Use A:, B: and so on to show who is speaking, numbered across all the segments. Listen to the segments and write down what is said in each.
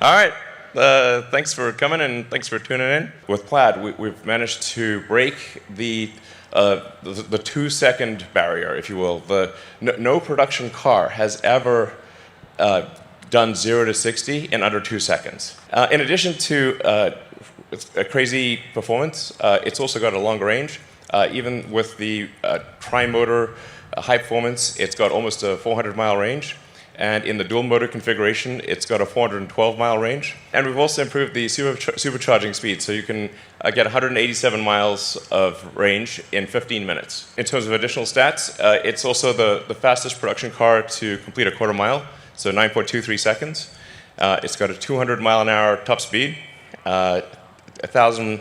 A: All right. Thanks for coming and thanks for tuning in. With Plaid, we've managed to break the 2-second barrier, if you will. No production car has ever done 0 to 60 in under 2 seconds. In addition to a crazy performance, it's also got a longer range. Even with the tri-motor high performance, it's got almost a 400-mile range. And in the dual motor configuration, it's got a 412-mile range. And we've also improved the supercharging speed, so you can get 187 miles of range in 15 minutes. In terms of additional stats, it's also the fastest production car to complete a quarter mile, so 9.23 seconds. It's got a 200-mile-an-hour top speed, over 1,000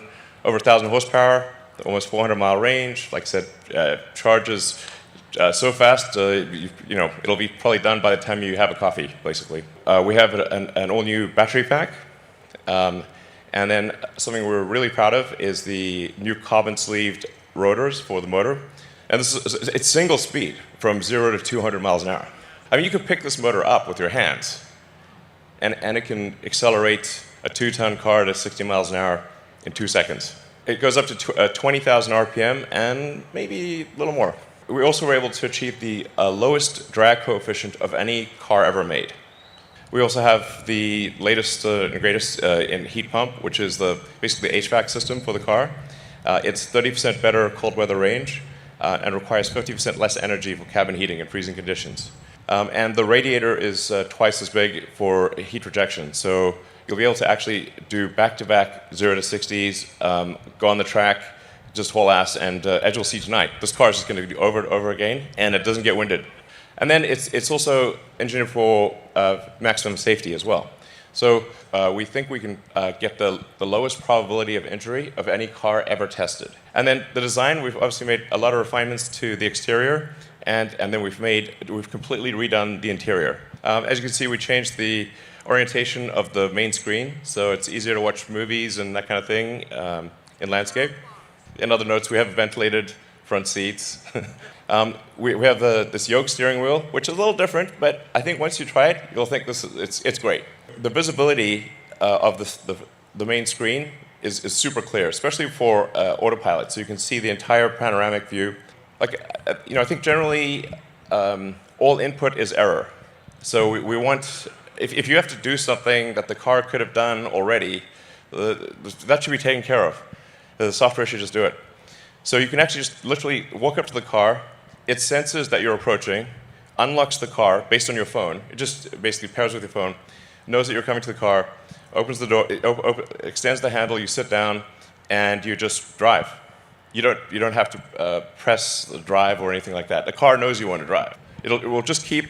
A: horsepower, almost 400-mile range. Like I said, charges so fast, it'll be probably done by the time you have a coffee, basically. We have an all-new battery pack. And then something we're really proud of is the new carbon-sleeved rotors for the motor. And it's single speed from 0 to 200 miles an hour. I mean, you can pick this motor up with your hands, and it can accelerate a 2-ton car to 60 miles an hour in 2 seconds. It goes up to 20,000 RPM and maybe a little more. We also were able to achieve the lowest drag coefficient of any car ever made. We also have the latest and greatest in heat pump, which is basically the HVAC system for the car. It's 30% better cold weather range and requires 50% less energy for cabin heating in freezing conditions. And the radiator is twice as big for heat rejection. So you'll be able to actually do back-to-back 0 to 60s, go on the track, just haul ass, and as you'll see tonight, this car is just going to do over and over again, and it doesn't get winded. And then it's also engineered for maximum safety as well. So we think we can get the lowest probability of injury of any car ever tested. And then the design, we've obviously made a lot of refinements to the exterior, and then we've completely redone the interior. As you can see, we changed the orientation of the main screen, so it's easier to watch movies and that kind of thing in landscape. In other notes, we have ventilated front seats. We have this yoke steering wheel, which is a little different, but I think once you try it, you'll think it's great. The visibility of the main screen is super clear, especially for autopilot, so you can see the entire panoramic view. I think generally all input is error. So we want, if you have to do something that the car could have done already, that should be taken care of. The software should just do it. So you can actually just literally walk up to the car, it senses that you're approaching, unlocks the car based on your phone. It just basically pairs with your phone, knows that you're coming to the car, opens the door, extends the handle, you sit down, and you just drive. You don't have to press the drive or anything like that. The car knows you want to drive. It will just keep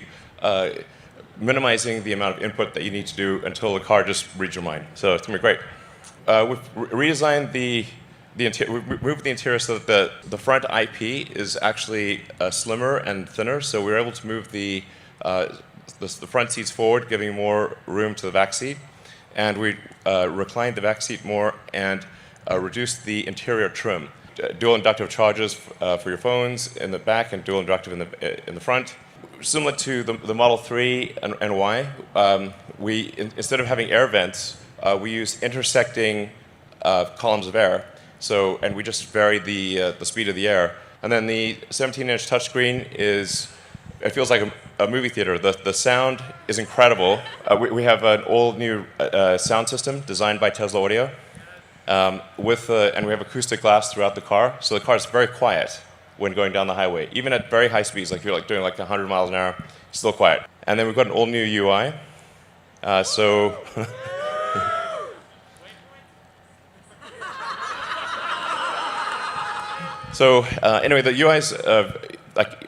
A: minimizing the amount of input that you need to do until the car just reads your mind. So it's going to be great. We've redesigned we've moved the interior so that the front IP is actually slimmer and thinner, so we were able to move the front seats forward, giving more room to the back seat. And we reclined the back seat more and reduced the interior trim. Dual inductive chargers for your phones in the back and dual inductive in the front. Similar to the Model 3 and Y, instead of having air vents, we use intersecting columns of air. And we just vary the speed of the air. And then the 17-inch touchscreen it feels like a movie theater. The sound is incredible. We have an all-new sound system designed by Tesla Audio, and we have acoustic glass throughout the car, so the car is very quiet when going down the highway. Even at very high speeds, like you're doing 100 miles an hour, it's still quiet. And then we've got an all-new UI. Anyway, the UI is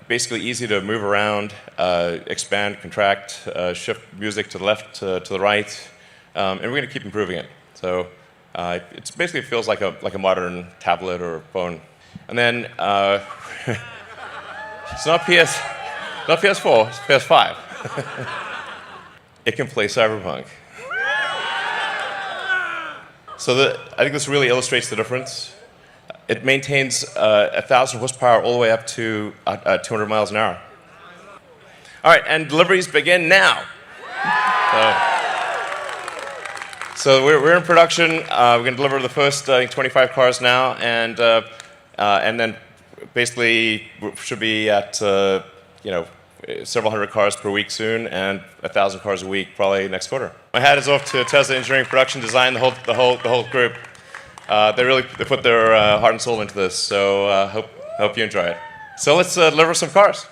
A: basically easy to move around, expand, contract, shift music to the left, to the right, and we're going to keep improving it. So it basically feels like a modern tablet or phone. And then it's not PS4, it's PS5. It can play Cyberpunk. So I think this really illustrates the difference. It maintains 1,000 horsepower all the way up to 200 miles an hour. All right, and deliveries begin now. So, So we're in production. We're going to deliver the first, I think, 25 cars now, and then basically should be at several hundred cars per week soon, and 1,000 cars a week probably next quarter. My hat is off to Tesla engineering, production, design, the whole group. They put their heart and soul into this. So hope you enjoy it. So let's deliver some cars.